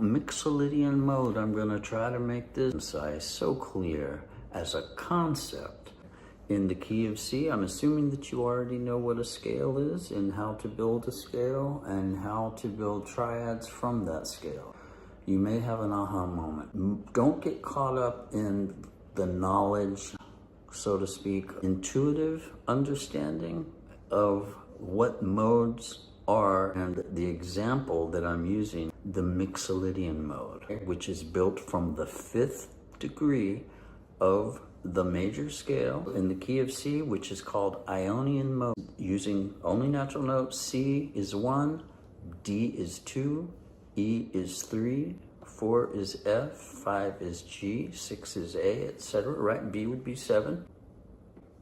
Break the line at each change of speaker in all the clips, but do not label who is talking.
Mixolydian mode, I'm going to try to make this concise, so clear as a concept. In the key of C, I'm assuming that you already know what a scale is and how to build a scale and how to build triads from that scale. You may have an aha moment. Don't get caught up in the knowledge, so to speak, intuitive understanding of what modes are, and the example that I'm using, the Mixolydian mode, which is built from the 5th degree of the major scale in the key of C, which is called Ionian mode, using only natural notes. C is 1, D is 2, E is 3, 4 is F, 5 is G, 6 is A, etc., right? B would be 7.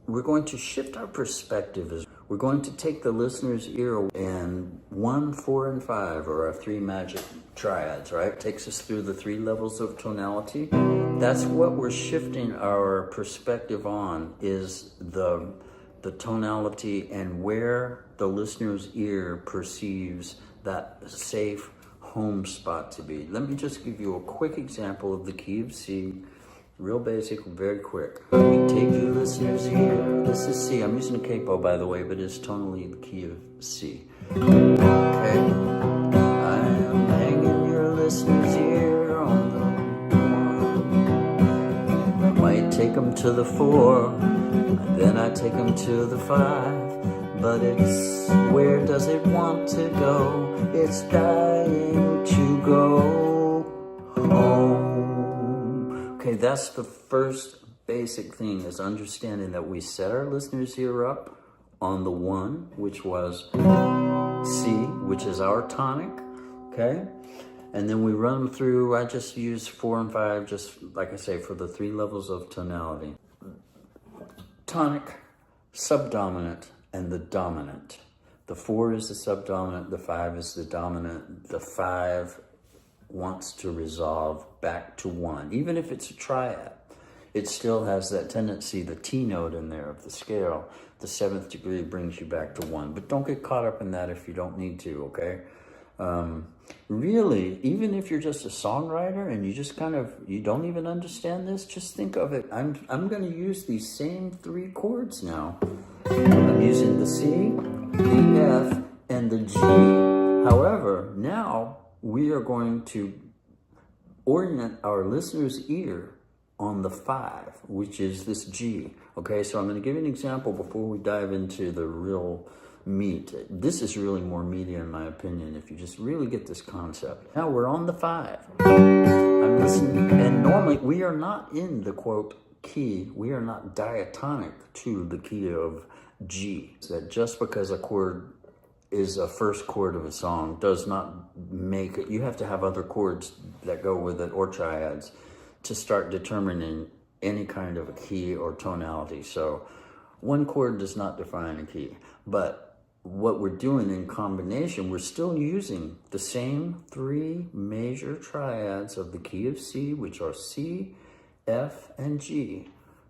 We're going to shift our perspective as we're going to take the listener's ear, and 1, 4, and 5 are our 3 magic triads, right? Takes us through the 3 levels of tonality. That's what we're shifting our perspective on, is the tonality and where the listener's ear perceives that safe home spot to be. Let me just give you a quick example of the key of C. Real basic, very quick. We take your listener's ear. This is C. I'm using a capo, by the way, but it's tonally the key of C. Okay. I am hanging your listener's ear on the 1. Might take them to the 4, and then I take them to the 5. But it's, where does it want to go? It's dying to go home. Okay, that's the first basic thing, is understanding that we set our listeners ear up on the 1, which was C, which is our tonic, okay? And then we run them through. I just use 4 and 5, just like I say, for the 3 levels of tonality. Tonic, subdominant, and the dominant. The 4 is the subdominant, the 5 is the dominant. The 5 wants to resolve back to 1. Even if it's a triad, it still has that tendency, the T note in there of the scale. The 7th degree brings you back to 1. But don't get caught up in that if you don't need to, okay? Really, even if you're just a songwriter and you just you don't even understand this, just think of it. I'm going to use these same 3 chords now. I'm using the C, the F, and the G. However, now we are going to orient our listener's ear on the 5, which is this G. Okay, so I'm going to give you an example before we dive into the real meat. This is really more meaty in my opinion, if you just really get this concept. Now we're on the 5. I'm listening, and normally we are not in the quote key. We are not diatonic to the key of G. That just because a chord is a first chord of a song does not make it. You have to have other chords that go with it, or triads, to start determining any kind of a key or tonality. So 1 chord does not define a key. But what we're doing in combination, we're still using the same 3 major triads of the key of C, which are C, F, and G.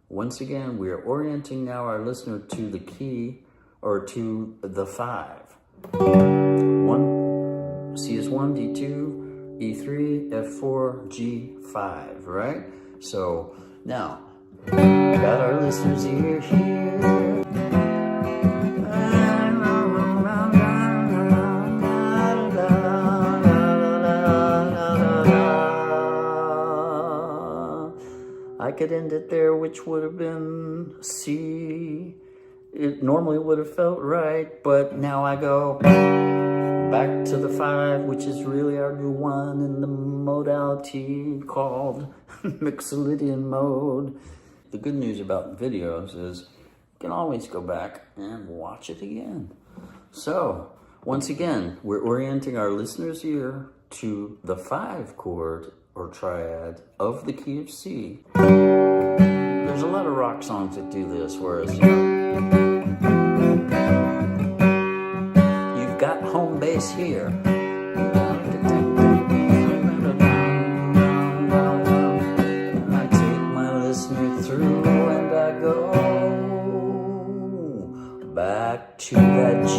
Once again, we are orienting now our listener to the key, or to the 5. 1, C is 1, D2, E3, F4, G5, right? So now, got our listener's ear here. I could end it there, which would have been C. It normally would have felt right, but now I go back to the 5, which is really our new 1 in the modality called Mixolydian mode. The good news about videos is you can always go back and watch it again. So, once again, we're orienting our listener's ear to the 5 chord or triad of the key of C. There's a lot of rock songs that do this, whereas, you've got home base here. I take my listener through and I go back to that G,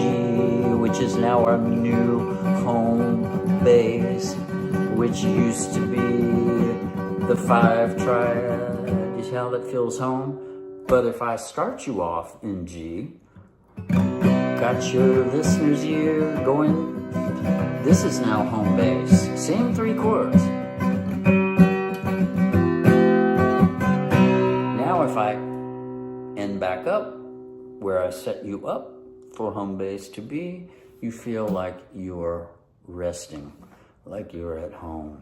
which is now our new home base, which which used to be the 5 triad. You see how that feels home? But if I start you off in G, got your listener's ear going, this is now home base. Same 3 chords. Now if I end back up, where I set you up for home base to be, you feel like you're resting, like you're at home.